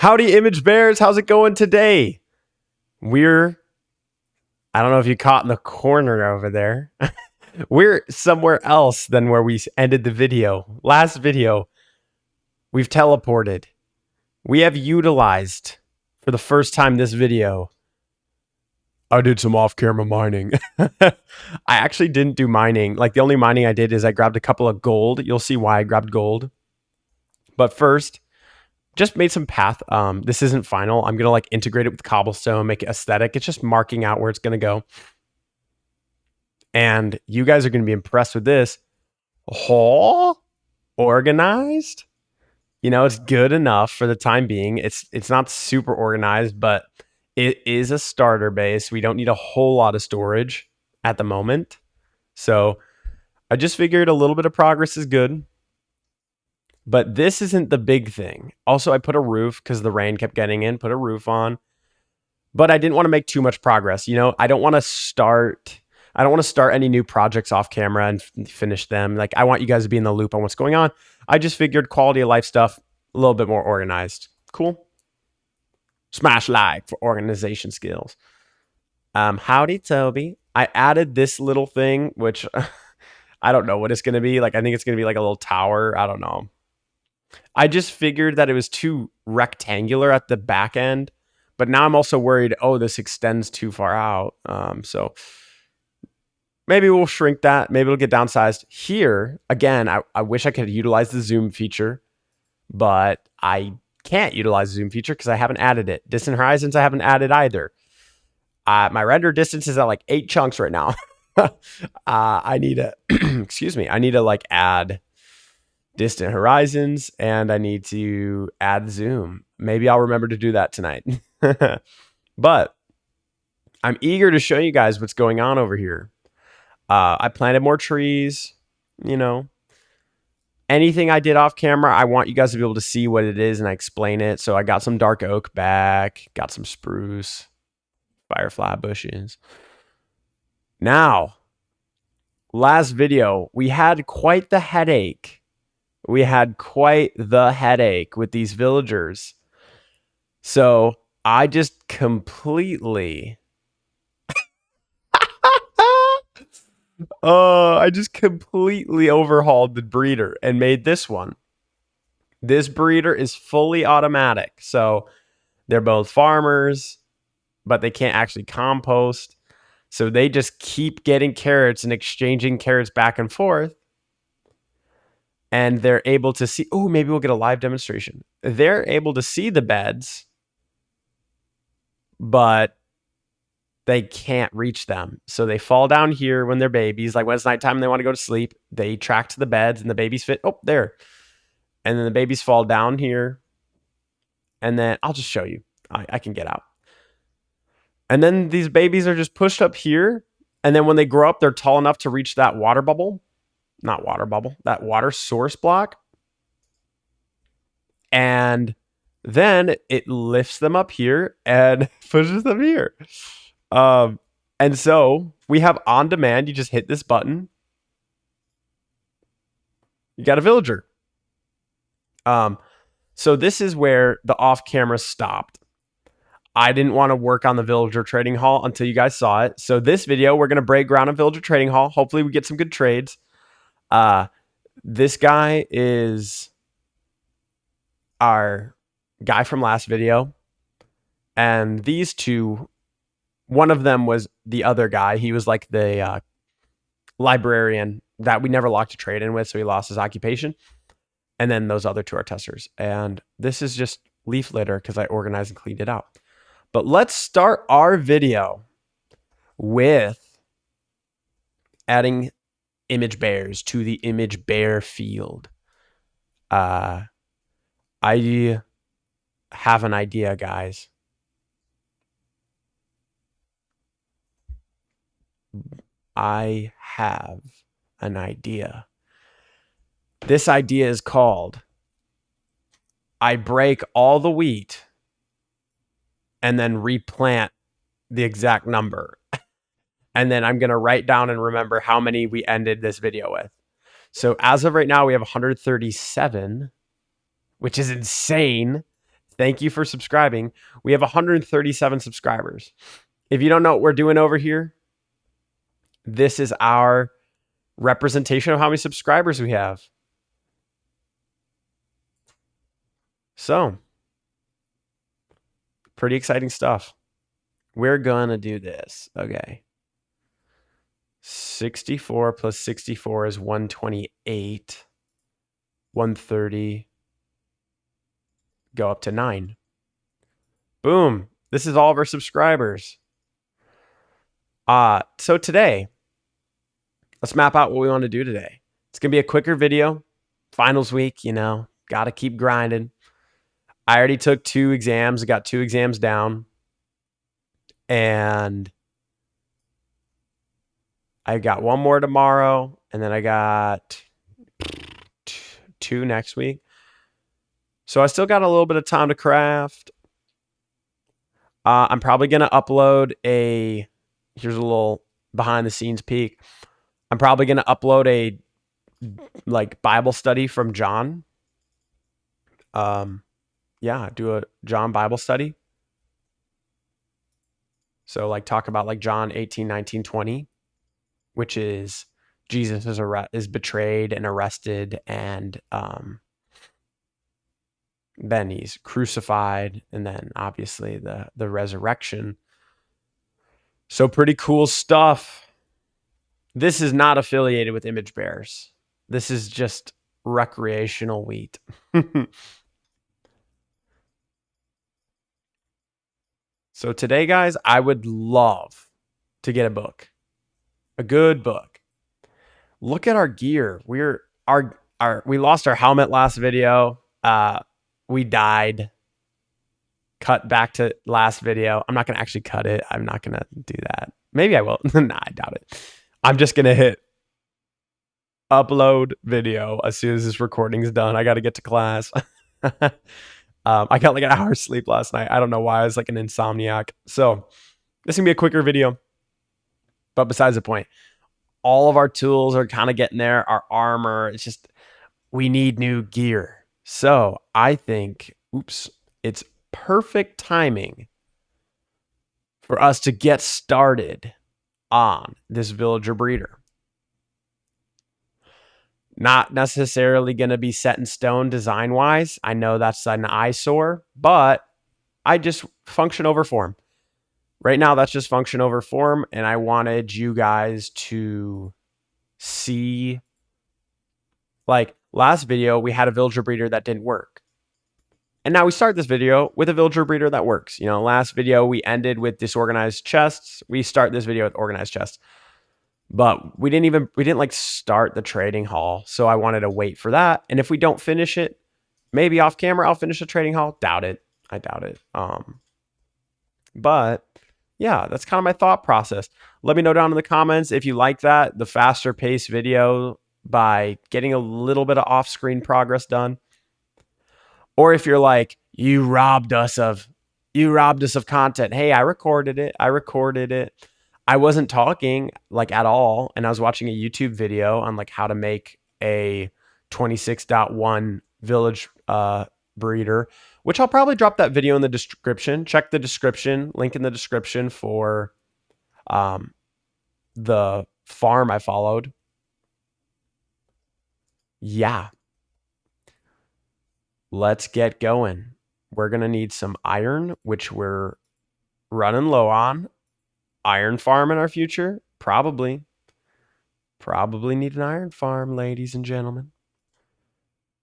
Howdy, image bears. How's it going today? I don't know if you caught in the corner over there. We're somewhere else than where we ended the video. Last video, we've teleported. We have utilized, for the first time this video, I did some off-camera mining. I actually didn't do mining. Like, the only mining I did is I grabbed a couple of gold. You'll see why I grabbed gold. But first, just made some path. This isn't final. I'm going to like integrate it with cobblestone, make it aesthetic. It's just marking out where it's going to go. And you guys are going to be impressed with this. Oh, organized. You know, it's good enough for the time being. It's not super organized, but it is a starter base. We don't need a whole lot of storage at the moment. So I just figured a little bit of progress is good. But this isn't the big thing. Also, I put a roof because the rain kept getting in, put a roof on. But I didn't want to make too much progress. You know, I don't want to start any new projects off camera and finish them. Like, I want you guys to be in the loop on what's going on. I just figured quality of life stuff, a little bit more organized. Cool. Smash like for organization skills. Howdy, Toby. I added this little thing, which I don't know what it's going to be. Like, I think it's going to be like a little tower. I don't know. I just figured that it was too rectangular at the back end. But now I'm also worried, oh, this extends too far out. So maybe we'll shrink that. Maybe it'll get downsized. Here, again, I wish I could utilize the zoom feature, but I can't utilize the zoom feature because I haven't added it. Distant horizons, I haven't added either. My render distance is at like 8 chunks right now. I need to, excuse me, I need to like add distant horizons and I need to add zoom. Maybe I'll remember to do that tonight. But I'm eager to show you guys what's going on over here. I planted more trees, you know. Anything I did off camera, I want you guys to be able to see what it is and I explain it. So I got some dark oak back, got some spruce, firefly bushes. Now, last video, we had quite the headache. We had quite the headache with these villagers. So I just completely overhauled the breeder and made this one. This breeder is fully automatic. So they're both farmers, but they can't actually compost. So they just keep getting carrots and exchanging carrots back and forth. And they're able to see, oh, maybe we'll get a live demonstration. They're able to see the beds, but they can't reach them. So they fall down here when they're babies. Like when it's nighttime and they want to go to sleep, they track to the beds and the babies fit. Oh, there. And then the babies fall down here. And then I'll just show you. I can get out. And then these babies are just pushed up here. And then when they grow up, they're tall enough to reach that water bubble. Not water bubble. That water source block. And then it lifts them up here and pushes them here. And so we have on demand. You just hit this button. You got a villager. So this is where the off camera stopped. I didn't want to work on the villager trading hall until you guys saw it. So this video, we're going to break ground on villager trading hall. Hopefully we get some good trades. This guy is our guy from last video. And these two, one of them was the other guy. He was like the librarian that we never locked a trade in with, so he lost his occupation. And then those other two are testers. And this is just leaf litter because I organized and cleaned it out. But let's start our video with adding image bears to the image bear field. I have an idea, guys. I have an idea. This idea is called I break all the wheat and then replant the exact number. And then I'm going to write down and remember how many we ended this video with. So as of right now, we have 137, which is insane. Thank you for subscribing. We have 137 subscribers. If you don't know what we're doing over here, this is our representation of how many subscribers we have. So, pretty exciting stuff. We're going to do this. Okay. 64 plus 64 is 128. 130. Go up to 9. Boom. This is all of our subscribers. So today, let's map out what we want to do today. It's going to be a quicker video. Finals week, got to keep grinding. I already took 2 exams. I got 2 exams down. And I got 1 more tomorrow. And then I got 2 next week. So I still got a little bit of time to craft. I'm probably going to upload here's a little behind the scenes peek. I'm probably going to upload a Bible study from John. Do a John Bible study. So talk about John 18, 19, 20, which is Jesus is betrayed and arrested, and then he's crucified, and then obviously the resurrection. So pretty cool stuff. This is not affiliated with image bearers. This is just recreational wheat. So today, guys, I would love to get a book, a good book. Look at our gear. We lost our helmet last video. We died. Cut back to last video. I'm not going to actually cut it. I'm not going to do that. Maybe I will. Nah, I doubt it. I'm just going to hit upload video as soon as this recording is done. I got to get to class. I got an hour's sleep last night. I don't know why. I was an insomniac. So this is going to be a quicker video. But besides the point, all of our tools are kind of getting there. Our armor, it's just, we need new gear. So I think, it's perfect timing for us to get started on this villager breeder. Not necessarily going to be set in stone design-wise. I know that's an eyesore, but I just function over form. Right now, that's just function over form, and I wanted you guys to see, last video, we had a villager breeder that didn't work. And now we start this video with a villager breeder that works. Last video, we ended with disorganized chests. We start this video with organized chests. But we didn't start the trading hall. So I wanted to wait for that. And if we don't finish it, maybe off camera, I'll finish the trading hall. Doubt it. I doubt it. But yeah, that's kind of my thought process. Let me know down in the comments if you like that, the faster paced video by getting a little bit of off-screen progress done. Or if you're you robbed us of content. Hey, I recorded it. I wasn't talking at all. And I was watching a YouTube video on how to make a 26.1 village breeder, which I'll probably drop that video in the description. Check the description, link in the description for the farm I followed. Yeah. Let's get going. We're going to need some iron, which we're running low on. Iron farm in our future? Probably. Probably need an iron farm, ladies and gentlemen.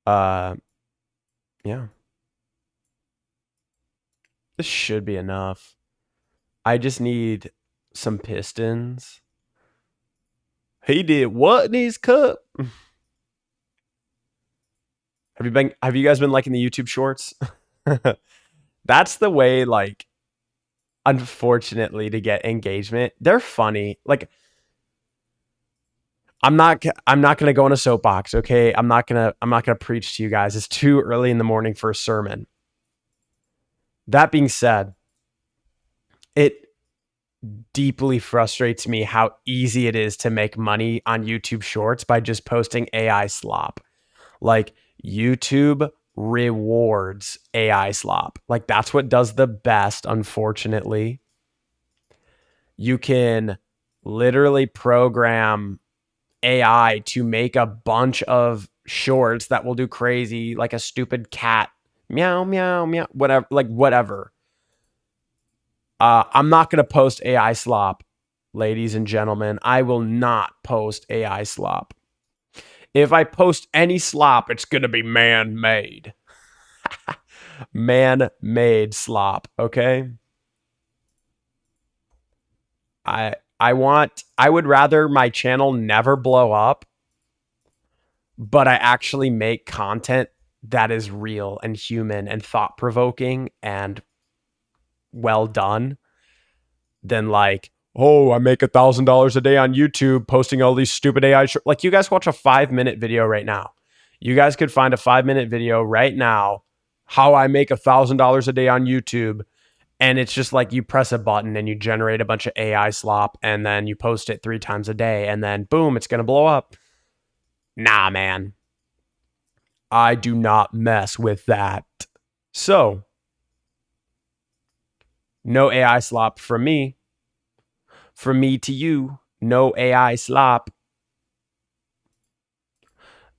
Yeah. This should be enough. I just need some pistons. He did what in his cup? Have you guys been liking the YouTube shorts? That's the way, unfortunately, to get engagement. They're funny. I'm not gonna go on a soapbox, okay? I'm not gonna preach to you guys. It's too early in the morning for a sermon. That being said, it deeply frustrates me how easy it is to make money on YouTube shorts by just posting AI slop. YouTube rewards AI slop. Like that's what does the best, unfortunately. You can literally program AI to make a bunch of shorts that will do crazy, like a stupid cat, meow, meow, meow, whatever, like whatever. I'm not going to post AI slop, ladies and gentlemen. I will not post AI slop. If I post any slop, it's going to be man made. Man made slop, okay? I would rather my channel never blow up, but I actually make content that is real and human and thought provoking and well done than like, oh, I make $1,000 a day on YouTube posting all these stupid AI. Like, you guys watch a 5-minute video right now. You guys could find a 5-minute video right now how I make $1,000 a day on YouTube. And it's just like you press a button and you generate a bunch of AI slop and then you post it 3 times a day and then boom, it's going to blow up. Nah, man. I do not mess with that. So, no AI slop from me. From me to you, no AI slop.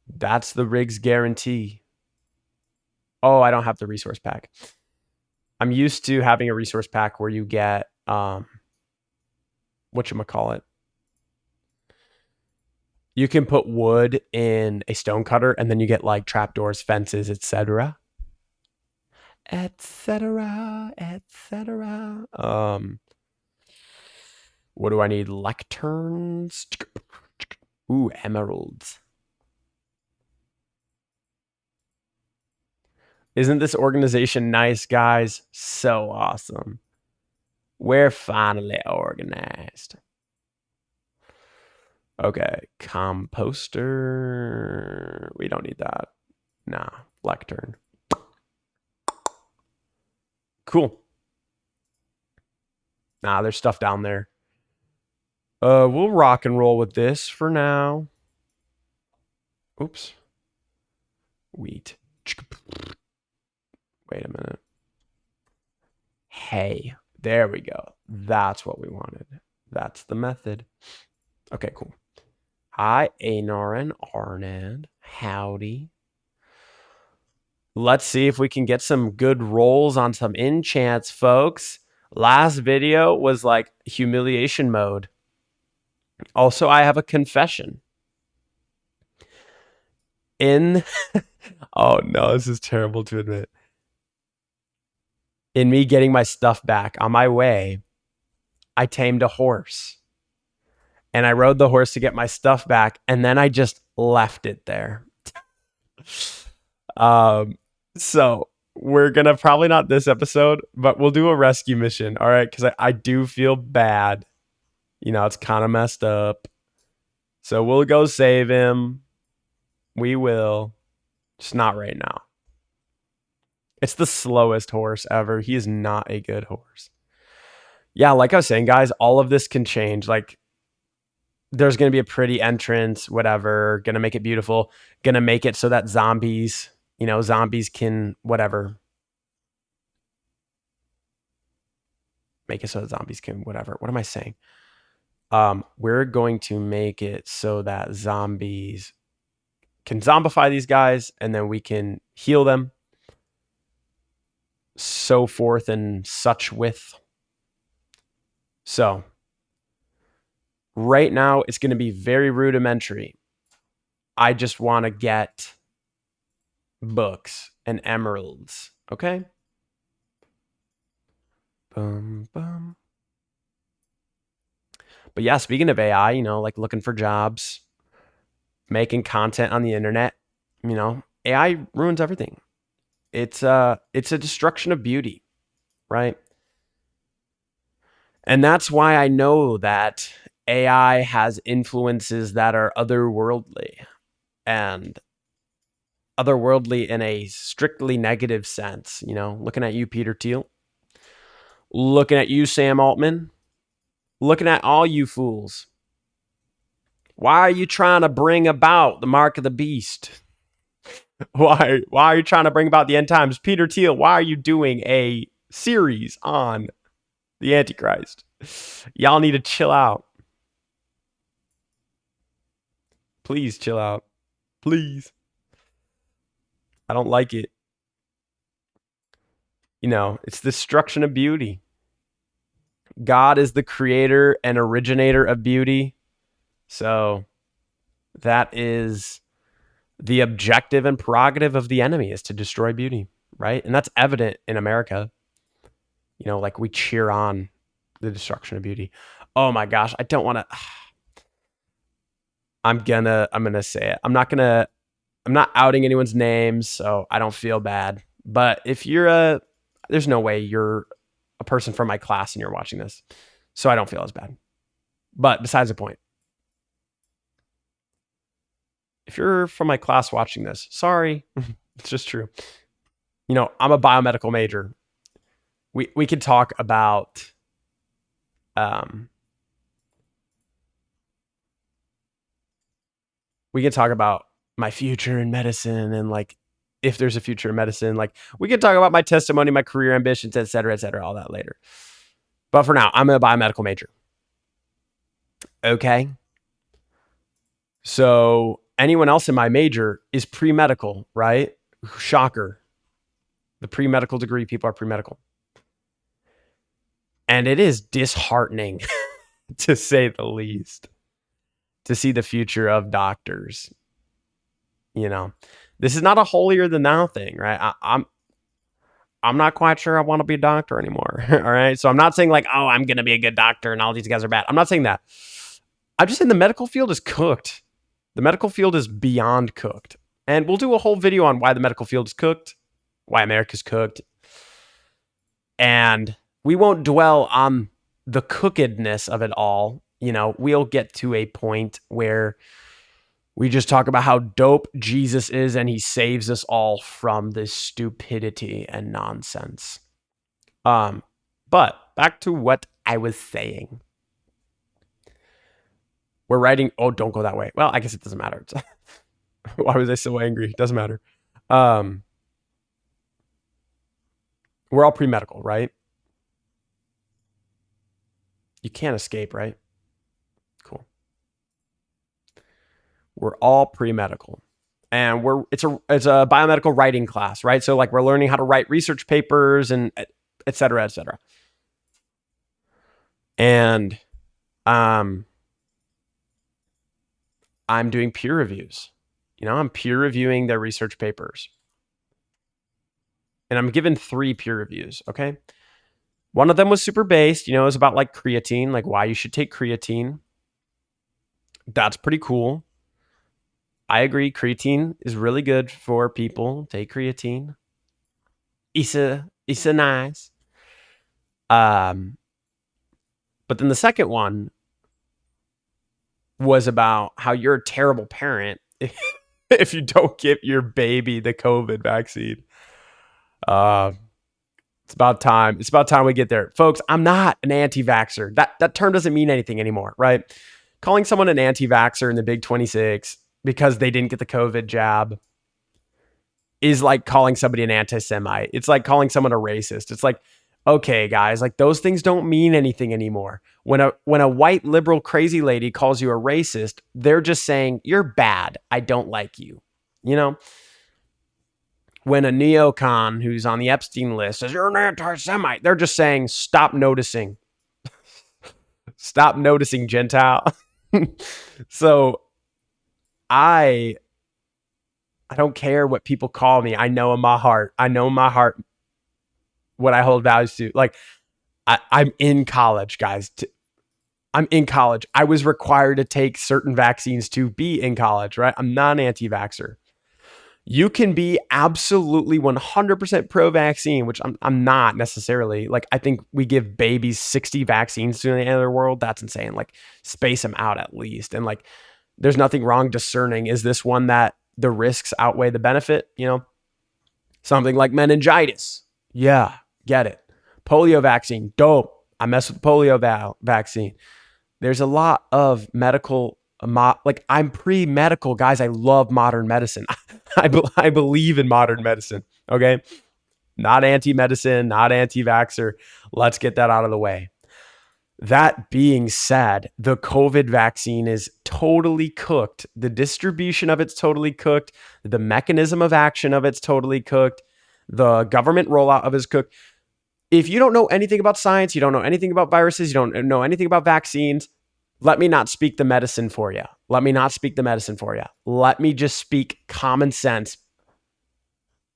That's the rig's guarantee. Oh, I don't have the resource pack. I'm used to having a resource pack where you get whatchamacallit. You can put wood in a stone cutter and then you get like trapdoors, fences, etc. Etc. Etc. What do I need? Lecterns. Ooh, emeralds. Isn't this organization nice, guys? So awesome. We're finally organized. Okay, composter. We don't need that. Nah, lectern. Cool. Nah, there's stuff down there. We'll rock and roll with this for now. Oops. Wheat. Wait a minute. Hey, there we go. That's what we wanted. That's the method. Okay, cool. Hi, Anoran, Arnand. Howdy. Let's see if we can get some good rolls on some enchants, folks. Last video was like humiliation mode. Also, I have a confession. Oh no, this is terrible to admit. In me getting my stuff back on my way, I tamed a horse. And I rode the horse to get my stuff back, and then I just left it there. So we're gonna probably not this episode, but we'll do a rescue mission, all right? Because I do feel bad. You know, it's kind of messed up. So we'll go save him. We will. Just not right now. It's the slowest horse ever. He is not a good horse. Yeah, like I was saying, guys, all of this can change. Like, there's going to be a pretty entrance, whatever, going to make it beautiful, going to make it so that zombies can, whatever. Make it so that zombies can, whatever. What am I saying? We're going to make it so that zombies can zombify these guys and then we can heal them. So forth and such with. So right now it's going to be very rudimentary. I just want to get books and emeralds. Okay. Boom, boom. But yeah, speaking of AI, like looking for jobs, making content on the internet, AI ruins everything. It's a destruction of beauty, right? And that's why I know that AI has influences that are otherworldly, and otherworldly in a strictly negative sense. Looking at you, Peter Thiel, looking at you, Sam Altman, looking at all you fools. Why are you trying to bring about the mark of the beast? Why are you trying to bring about the end times? Peter Thiel, why are you doing a series on the Antichrist? Y'all need to chill out. Please chill out. Please. I don't like it. It's the destruction of beauty. God is the creator and originator of beauty. So that is the objective and prerogative of the enemy, is to destroy beauty, right? And that's evident in America. Like we cheer on the destruction of beauty. Oh my gosh, I don't want to. I'm gonna say it. I'm not outing anyone's names, so I don't feel bad. But if there's no way you're a person from my class and you're watching this, so I don't feel as bad. But besides the point, if you're from my class watching this, sorry, it's just true. I'm a biomedical major. We could talk about we could talk about my future in medicine, and like if there's a future in medicine, like we could talk about my testimony, my career ambitions, et cetera, all that later. But for now, I'm a biomedical major. Okay. So anyone else in my major is pre-medical, right? Shocker. The pre-medical degree people are pre-medical. And it is disheartening, to say the least, to see the future of doctors. This is not a holier than thou thing, right? I'm not quite sure I want to be a doctor anymore. All right. So I'm not saying like, oh, I'm going to be a good doctor and all these guys are bad. I'm not saying that. I'm just saying the medical field is cooked. The medical field is beyond cooked. And we'll do a whole video on why the medical field is cooked, why America's cooked. And we won't dwell on the cookedness of it all. We'll get to a point where we just talk about how dope Jesus is and he saves us all from this stupidity and nonsense. But back to what I was saying. We're writing. Oh, don't go that way. Well, I guess it doesn't matter. Why was I so angry? It doesn't matter. We're all pre-medical, right? You can't escape, right? Cool. We're all pre-medical. And it's a biomedical writing class, right? So like we're learning how to write research papers and et cetera, et cetera. And I'm doing peer reviews. I'm peer reviewing their research papers. And I'm given 3 peer reviews, okay? One of them was super based, it was about like creatine, like why you should take creatine. That's pretty cool. I agree. Creatine is really good for people. Take creatine. It's nice. But then the second one was about how you're a terrible parent if you don't give your baby the COVID vaccine. It's about time. It's about time we get there. Folks, I'm not an anti-vaxxer. That term doesn't mean anything anymore, right? Calling someone an anti-vaxxer in the Big 26 because they didn't get the COVID jab is like calling somebody an anti-Semite. It's like calling someone a racist. It's like, okay, guys, like those things don't mean anything anymore. When a white liberal crazy lady calls you a racist, they're just saying, you're bad. I don't like you. When a neocon who's on the Epstein list says, you're an anti-Semite, they're just saying, stop noticing. Stop noticing, Gentile. So I don't care what people call me. I know in my heart what I hold values to. Like I'm in college, guys. I'm in college. I was required to take certain vaccines to be in college, right? I'm not an anti-vaxxer. You can be absolutely 100% pro-vaccine, which I'm not necessarily. Like, I think we give babies 60 vaccines to the end of the world. That's insane. Like, space them out at least. And like, there's nothing wrong discerning. Is this one that the risks outweigh the benefit? Something like meningitis. Yeah, get it. Polio vaccine. Dope. I mess with polio vaccine. There's a lot of medical like I'm pre-medical, guys. I love modern medicine. I believe in modern medicine. Okay. Not anti-medicine, not anti-vaxxer. Let's get that out of the way. That being said, the COVID vaccine is totally cooked. The distribution of it's totally cooked. The mechanism of action of it's totally cooked. The government rollout of it's cooked. If you don't know anything about science, you don't know anything about viruses, you don't know anything about vaccines, let me not speak the medicine for you. Let me not speak the medicine for you. Let me just speak common sense.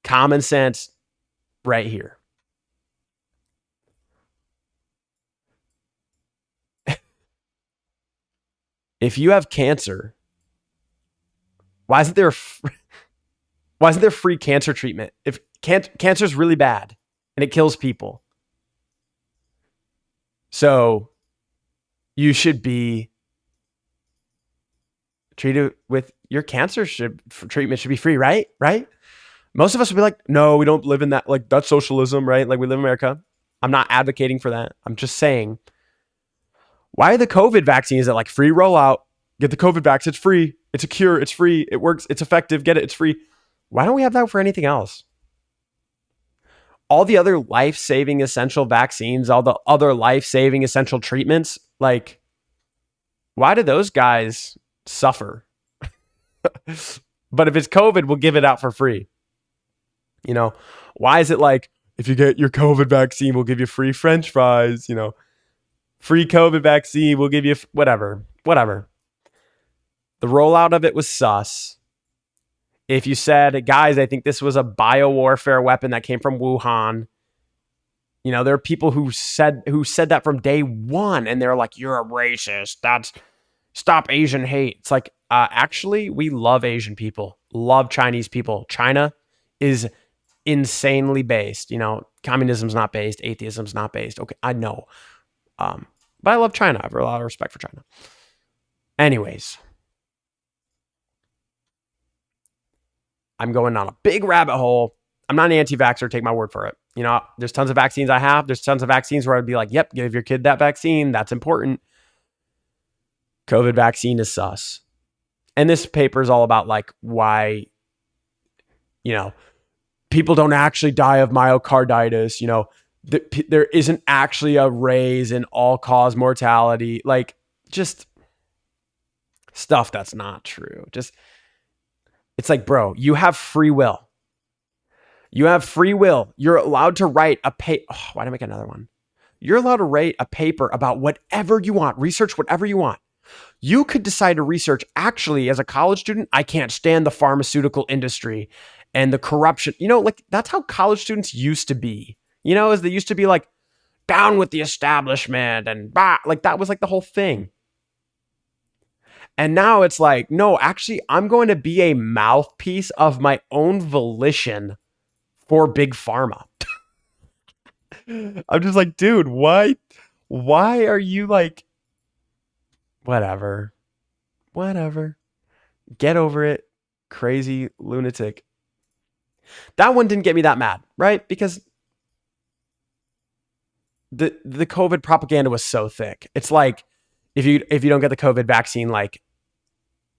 Common sense right here. If you have cancer, why isn't there why isn't there free cancer treatment? If cancer is really bad and it kills people, so you should be treated with your cancer treatment should be free, right? Right? Most of us would be like, no, we don't live in that. Like that's socialism, right? Like we live in America. I'm not advocating for that. I'm just saying, why are the COVID vaccines that like free rollout? Get the COVID vaccine. It's free. It's a cure. It's free. It works. It's effective. Get it. It's free. Why don't we have that for anything else? All the other life-saving essential vaccines, all the other life-saving essential treatments, like, why do those guys suffer? But if it's COVID, we'll give it out for free. You know, why is it like, if you get your COVID vaccine, we'll give you free French fries, free COVID vaccine, we'll give you whatever. The rollout of it was sus. If you said, guys, I think this was a biowarfare weapon that came from Wuhan, there are people who said that from day one, and they're like, you're a racist. That's stop Asian hate. It's like, actually, we love Asian people, love Chinese people. China is insanely based. Communism's not based, atheism's not based. Okay, I know. But I love China. I have a lot of respect for China. Anyways, I'm going on a big rabbit hole. I'm not an anti-vaxxer. Take my word for it. There's tons of vaccines I have. There's tons of vaccines where I'd be like, yep, give your kid that vaccine. That's important. COVID vaccine is sus. And this paper is all about like why, people don't actually die of myocarditis. There isn't actually a raise in all-cause mortality. Like, just stuff that's not true. It's like, bro, you have free will. You have free will. You're allowed to write a why did I make another one? You're allowed to write a paper about whatever you want, research whatever you want. You could decide to research, actually, as a college student, I can't stand the pharmaceutical industry and the corruption. Like that's how college students used to be. As they used to be like, down with the establishment and bah, like that was like the whole thing. And now it's like, no, actually, I'm going to be a mouthpiece of my own volition for big pharma. I'm just like, dude, why are you like, whatever, get over it, crazy lunatic. That one didn't get me that mad, right? Because the COVID propaganda was so thick. It's like, if you don't get the COVID vaccine, like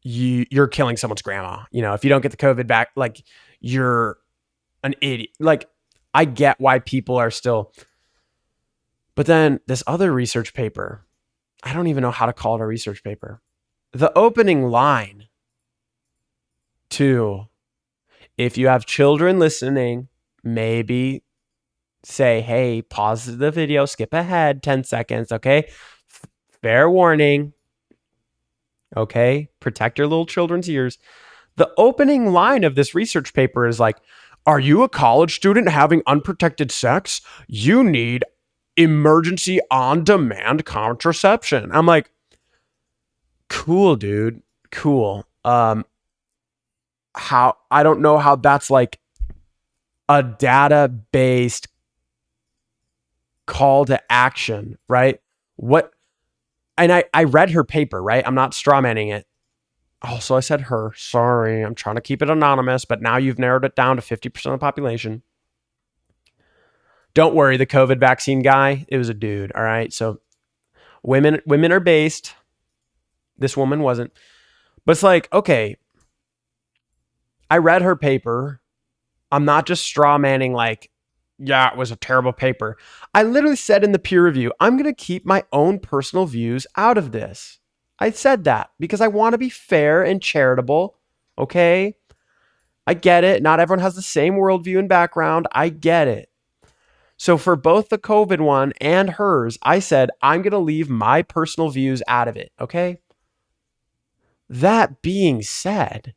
you're killing someone's grandma. If you don't get the COVID back, like you're an idiot. Like, I get why people are still. But then this other research paper, I don't even know how to call it a research paper. The opening line to, if you have children listening, maybe say, hey, pause the video, skip ahead 10 seconds, okay? Fair warning. Okay? Protect your little children's ears. The opening line of this research paper is like, are you a college student having unprotected sex? You need emergency on-demand contraception. I'm like, cool, dude. Cool. I don't know how that's like a data-based call to action, right? And I read her paper, right? I'm not strawmanning it. Oh, so I said her. Sorry, I'm trying to keep it anonymous, but now you've narrowed it down to 50% of the population. Don't worry, the COVID vaccine guy, it was a dude, all right? So women are based. This woman wasn't. But it's like, okay, I read her paper. I'm not just straw manning like, yeah, it was a terrible paper. I literally said in the peer review, I'm going to keep my own personal views out of this. I said that because I want to be fair and charitable. Okay. I get it. Not everyone has the same worldview and background. I get it. So for both the COVID one and hers, I said, I'm going to leave my personal views out of it. Okay. That being said,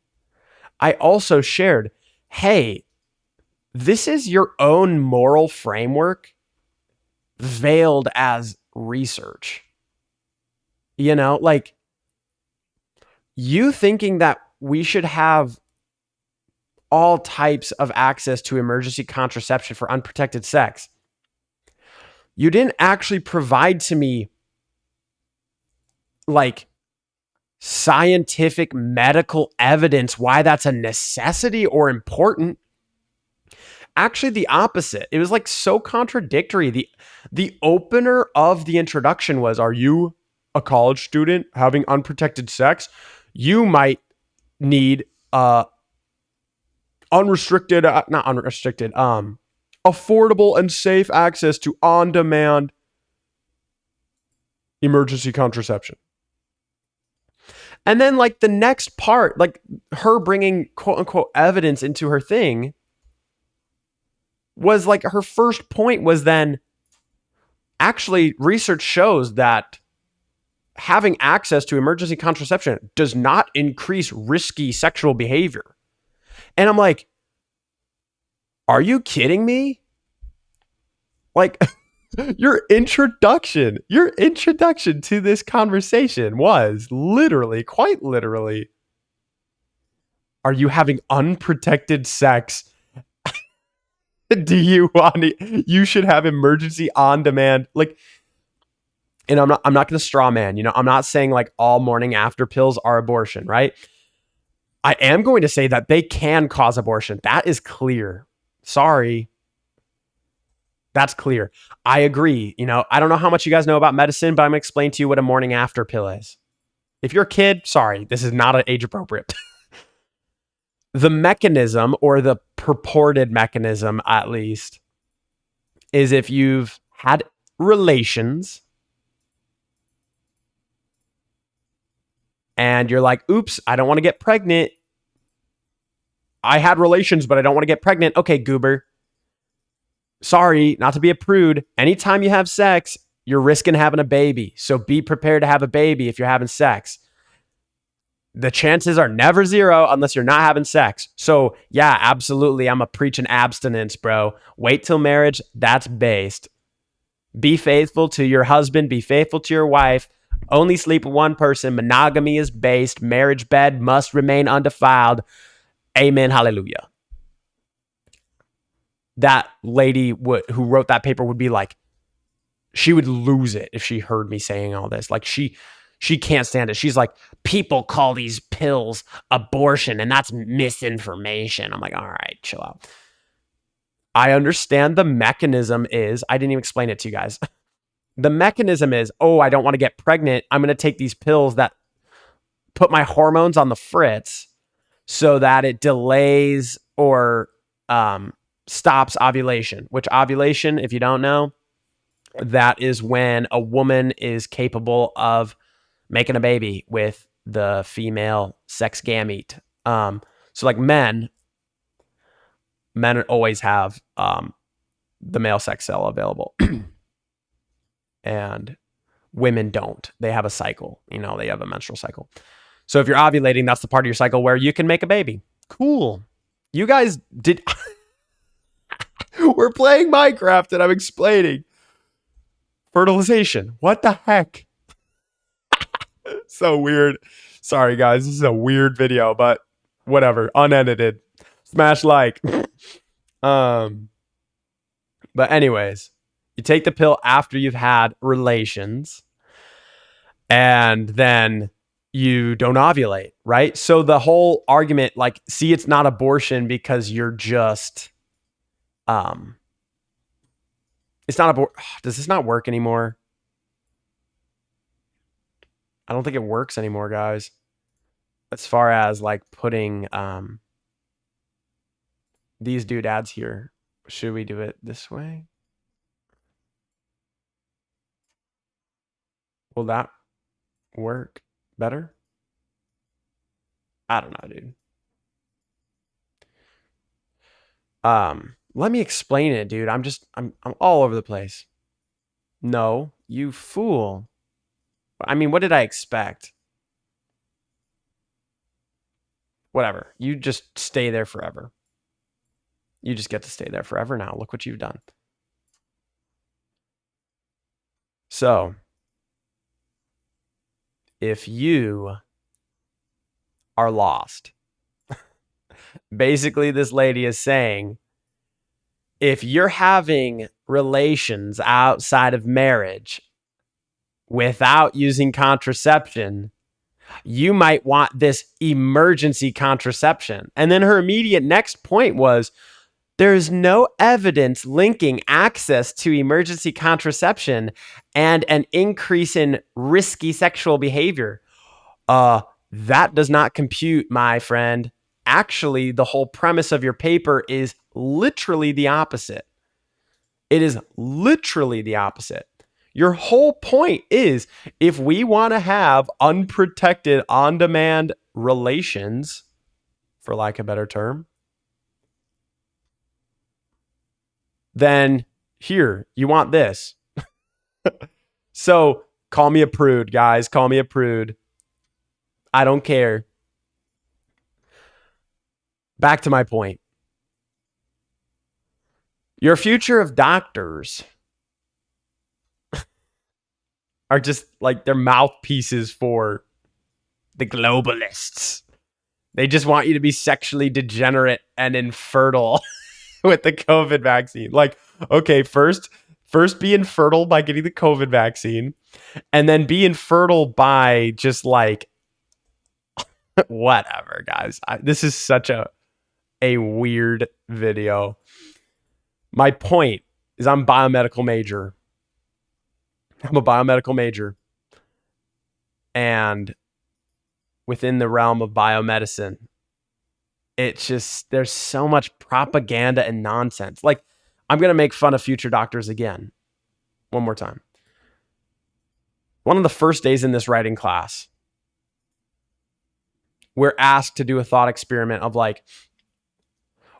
I also shared, hey, this is your own moral framework veiled as research. You know, like you thinking that we should have all types of access to emergency contraception for unprotected sex. You didn't actually provide to me like scientific medical evidence why that's a necessity or important. Actually, the opposite. It was like so contradictory. The opener of the introduction was, are you a college student having unprotected sex? You might need unrestricted, not unrestricted, affordable and safe access to on-demand emergency contraception. And then like the next part, like her bringing quote unquote evidence into her thing was like her first point was then actually research shows that having access to emergency contraception does not increase risky sexual behavior. And I'm like, are you kidding me? Like your introduction to this conversation was literally, quite literally, are you having unprotected sex? Do you want to, you should have emergency on demand. Like, and I'm not going to straw man, you know, I'm not saying like all morning after pills are abortion, right? I am going to say that they can cause abortion. That is clear. Sorry. That's clear. I agree. You know, I don't know how much you guys know about medicine, but I'm going to explain to you what a morning after pill is. If you're a kid, sorry, this is not age appropriate. The mechanism, or the purported mechanism at least, is if you've had relations and you're like, oops, I don't want to get pregnant. I had relations, but I don't want to get pregnant. Okay, goober. Sorry, not to be a prude. Anytime you have sex, you're risking having a baby. So be prepared to have a baby if you're having sex. The chances are never zero unless you're not having sex. So yeah, absolutely. I'm a preaching abstinence, bro. Wait till marriage. That's based. Be faithful to your husband. Be faithful to your wife. Only sleep with one person. Monogamy is based. Marriage bed must remain undefiled. Amen. Hallelujah. That lady who wrote that paper would be like, she would lose it if she heard me saying all this. Like she can't stand it. She's like, people call these pills abortion and that's misinformation. I'm like, all right, chill out. I understand the mechanism is, I didn't even explain it to you guys. The mechanism is, oh, I don't want to get pregnant. I'm going to take these pills that put my hormones on the fritz so that it delays or stops ovulation, which ovulation, if you don't know, that is when a woman is capable of making a baby with the female sex gamete. So like men always have the male sex cell available and women don't. They have a cycle, you know, they have a menstrual cycle. So if you're ovulating, that's the part of your cycle where you can make a baby. Cool. You guys did. We're playing Minecraft and I'm explaining fertilization. What the heck? So weird. Sorry, guys. This is a weird video, but whatever. Unedited. Smash like. But anyways, you take the pill after you've had relations and then you don't ovulate, right? So the whole argument, like, see, it's not abortion because you're just, it's not does this not work anymore? I don't think it works anymore, guys. as far as like putting these doodads here, should we do it this way? Will that work better? I don't know, dude. Let me explain it, dude. I'm all over the place. No, you fool. I mean, what did I expect? Whatever. You just stay there forever. You just get to stay there forever now. Look what you've done. So, if you are lost, basically, this lady is saying if you're having relations outside of marriage without using contraception, you might want this emergency contraception. And then her immediate next point was there's no evidence linking access to emergency contraception and an increase in risky sexual behavior. That does not compute, my friend. Actually, the whole premise of your paper is literally the opposite. It is literally the opposite. Your whole point is if we want to have unprotected, on demand relations, for lack of a better term, then here, you want this. So call me a prude, guys. Call me a prude. I don't care. Back to my point. Your future of doctors are just like they're mouthpieces for the globalists. They just want you to be sexually degenerate and infertile with the COVID vaccine. Like, okay, first be infertile by getting the COVID vaccine, and then be infertile by just like whatever, guys. This is such a weird video. My point is I'm a biomedical major. And within the realm of biomedicine, it's just there's so much propaganda and nonsense. Like, I'm going to make fun of future doctors again. One more time. One of the first days in this writing class, we're asked to do a thought experiment of like,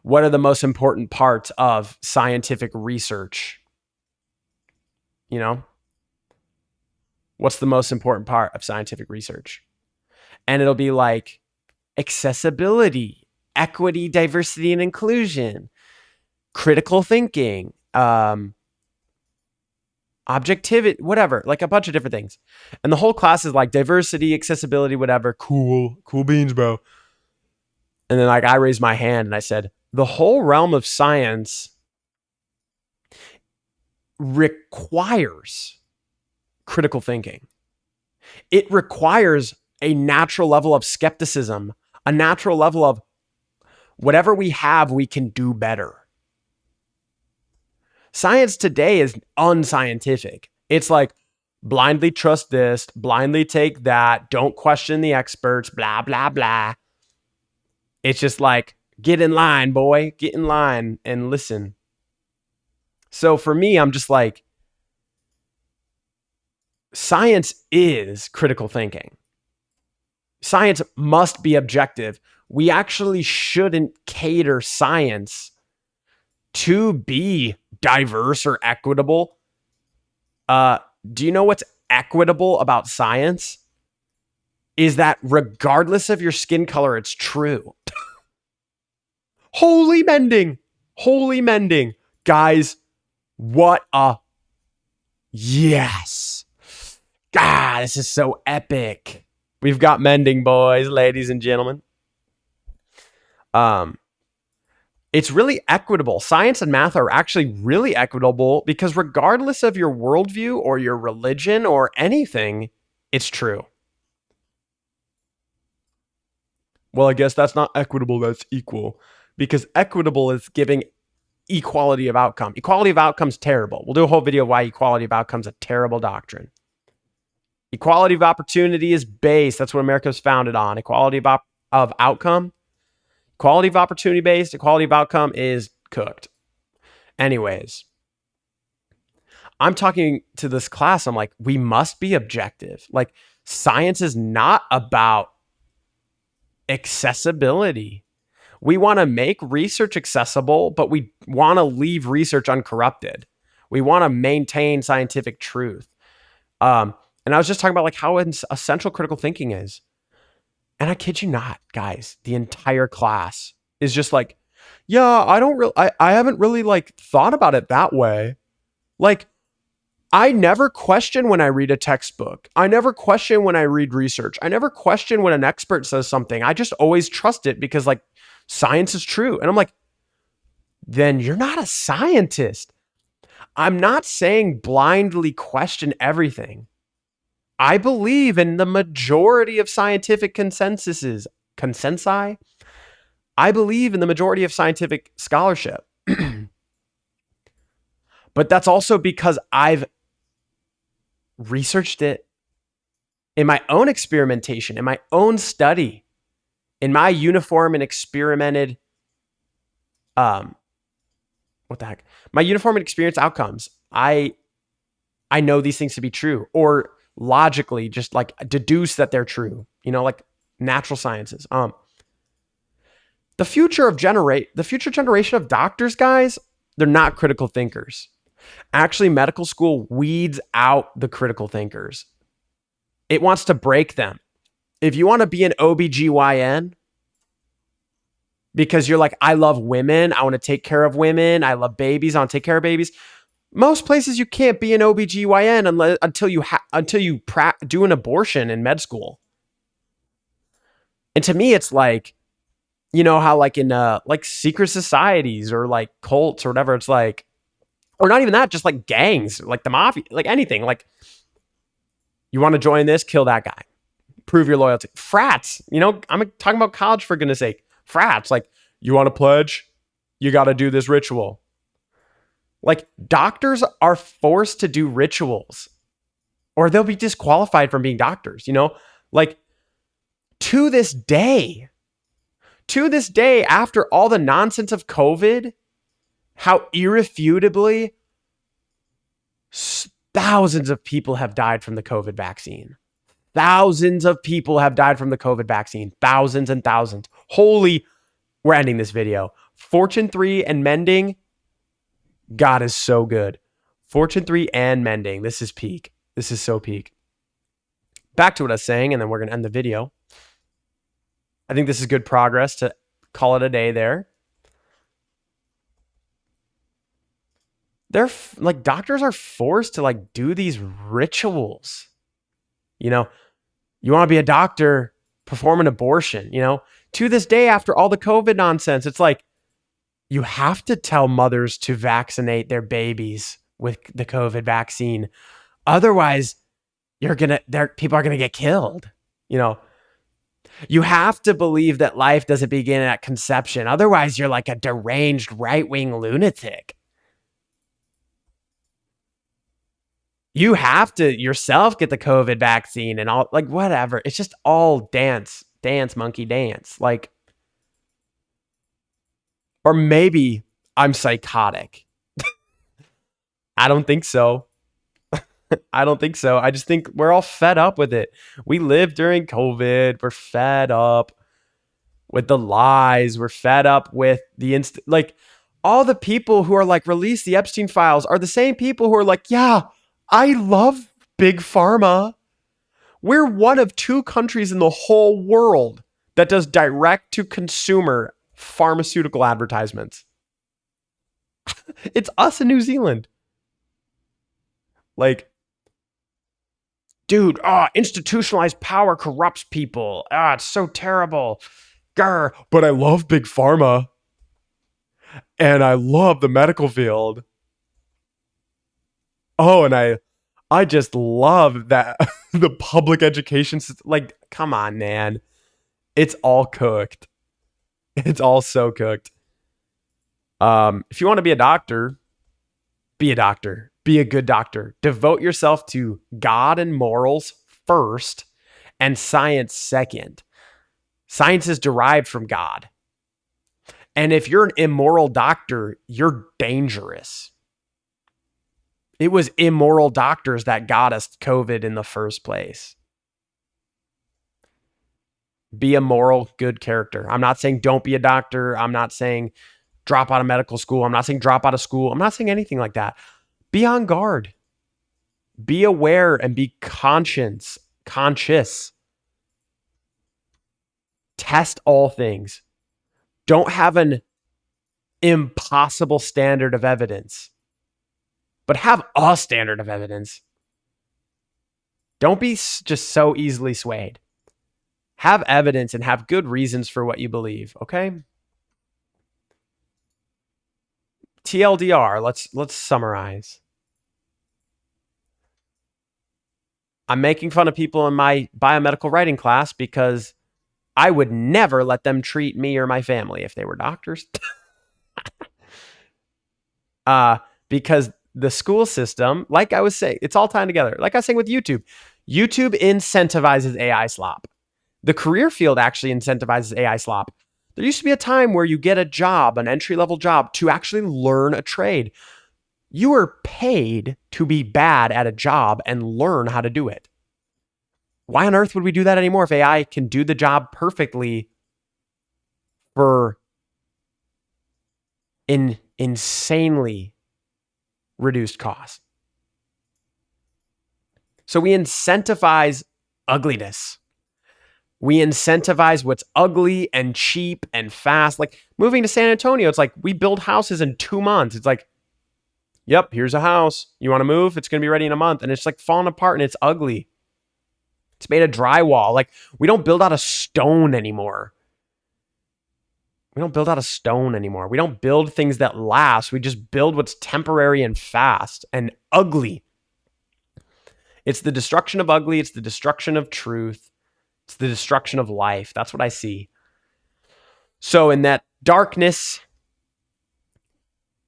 what are the most important parts of scientific research? You know, what's the most important part of scientific research? And it'll be like accessibility, equity, diversity, and inclusion, critical thinking, objectivity, whatever, like a bunch of different things. And the whole class is like diversity, accessibility, whatever. Cool beans, bro. And then like I raised my hand and I said, the whole realm of science requires critical thinking. It requires a natural level of skepticism, a natural level of whatever we have, we can do better. Science today is unscientific. It's like blindly trust this, blindly take that, don't question the experts, blah, blah, blah. It's just like, get in line, boy, get in line and listen. So for me, I'm just like, science is critical thinking. Science must be objective. We actually shouldn't cater science to be diverse or equitable. Do you know what's equitable about science? Is that regardless of your skin color, it's true. Holy mending. Guys, what a yes. God, this is so epic. We've got mending, boys, ladies and gentlemen. It's really equitable. Science and math are actually really equitable because regardless of your worldview or your religion or anything, it's true. Well, I guess that's not equitable, that's equal. Because equitable is giving equality of outcome. Equality of outcome is terrible. We'll do a whole video of why equality of outcome is a terrible doctrine. Equality of opportunity is based. That's what America was founded on. Equality of outcome. Equality of opportunity based. Equality of outcome is cooked. Anyways, I'm talking to this class. I'm like, we must be objective. Like, science is not about accessibility. We want to make research accessible, but we want to leave research uncorrupted. We want to maintain scientific truth. And I was just talking about like how essential critical thinking is. And I kid you not, guys, the entire class is just like, yeah, I haven't really like thought about it that way. Like, I never question when I read a textbook. I never question when I read research. I never question when an expert says something. I just always trust it because like science is true. And I'm like, then you're not a scientist. I'm not saying blindly question everything. I believe in the majority of scientific consensi. I believe in the majority of scientific scholarship. But that's also because I've researched it in my own experimentation, in my own study, in my uniform and experimented, what the heck? My uniform and experience outcomes. I know these things to be true, or logically just like deduce that they're true, like natural sciences. The future generation of doctors, guys, they're not critical thinkers. Actually, medical school weeds out the critical thinkers. It wants to break them. If you want to be an OBGYN because you're like, I love women, I want to take care of women, I love babies, I want to take care of babies. Most places you can't be an OBGYN until you do an abortion in med school. And to me, it's like, how like in like secret societies or like cults or whatever, it's like, or not even that, just like gangs, like the mafia, like anything. Like, you want to join this, kill that guy, prove your loyalty. Frats, I'm talking about college for goodness sake. Frats, like, you want to pledge? You got to do this ritual. Like, doctors are forced to do rituals or they'll be disqualified from being doctors, like to this day, after all the nonsense of COVID, how irrefutably thousands of people have died from the COVID vaccine. Thousands of people have died from the COVID vaccine. Thousands and thousands. Holy, we're ending this video. Fortune 3 and mending. God is so good. Fortune 3 and mending. This is peak. This is so peak. Back to what I was saying, and then we're going to end the video. I think this is good progress to call it a day there. They're like, doctors are forced to like do these rituals. You want to be a doctor, perform an abortion, to this day after all the COVID nonsense. It's like, you have to tell mothers to vaccinate their babies with the COVID vaccine. Otherwise, people are going to get killed. You have to believe that life doesn't begin at conception. Otherwise, you're like a deranged right-wing lunatic. You have to yourself get the COVID vaccine and all, like, whatever. It's just all dance, monkey dance. Like, or maybe I'm psychotic. I don't think so. I don't think so. I just think we're all fed up with it. We lived during COVID. We're fed up with the lies. We're fed up with the like, all the people who are like, release the Epstein files are the same people who are like, yeah, I love big pharma. We're one of 2 countries in the whole world that does direct to consumer pharmaceutical advertisements. It's us in New Zealand. Like, dude, institutionalized power corrupts people. It's so terrible. Grr. But I love big pharma. And I love the medical field. Oh, and I just love that the public education system. Like, come on, man. It's all cooked. It's all so cooked. If you want to be a doctor, be a doctor. Be a good doctor. Devote yourself to God and morals first and science second. Science is derived from God. And if you're an immoral doctor, you're dangerous. It was immoral doctors that got us COVID in the first place. Be a moral, good character. I'm not saying don't be a doctor. I'm not saying drop out of medical school. I'm not saying drop out of school. I'm not saying anything like that. Be on guard. Be aware and be conscious. Test all things. Don't have an impossible standard of evidence, but have a standard of evidence. Don't be just so easily swayed. Have evidence and have good reasons for what you believe, okay? TLDR, let's summarize. I'm making fun of people in my biomedical writing class because I would never let them treat me or my family if they were doctors. Because the school system, like I was saying, it's all tying together. Like I was saying with YouTube, YouTube incentivizes AI slop. The career field actually incentivizes AI slop. There used to be a time where you get a job, an entry-level job, to actually learn a trade. You were paid to be bad at a job and learn how to do it. Why on earth would we do that anymore if AI can do the job perfectly for insanely reduced cost? So we incentivize ugliness. We incentivize what's ugly and cheap and fast. Like moving to San Antonio, it's like we build houses in 2 months. It's like, yep, here's a house. You want to move? It's going to be ready in a month. And it's like falling apart and it's ugly. It's made of drywall. Like we don't build out of stone anymore. We don't build things that last. We just build what's temporary and fast and ugly. It's the destruction of ugly. It's the destruction of truth. It's the destruction of life. That's what I see. So in that darkness,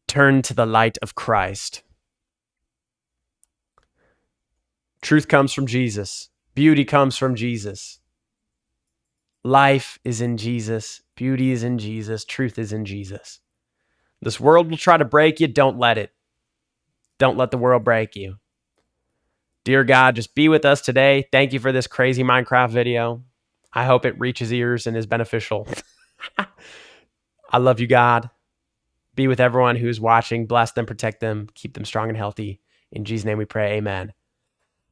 turn to the light of Christ. Truth comes from Jesus. Beauty comes from Jesus. Life is in Jesus. Beauty is in Jesus. Truth is in Jesus. This world will try to break you. Don't let it. Don't let the world break you. Dear God, just be with us today. Thank you for this crazy Minecraft video. I hope it reaches ears and is beneficial. I love you, God. Be with everyone who's watching. Bless them, protect them, keep them strong and healthy. In Jesus' name we pray, amen.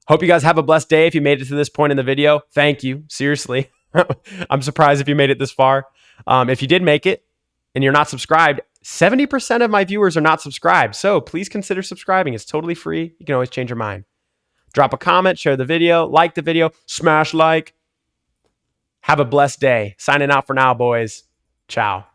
Hope you guys have a blessed day. If you made it to this point in the video, thank you. Seriously. I'm surprised if you made it this far. If you did make it and you're not subscribed, 70% of my viewers are not subscribed. So please consider subscribing. It's totally free. You can always change your mind. Drop a comment, share the video, like the video, smash like. Have a blessed day. Signing out for now, boys. Ciao.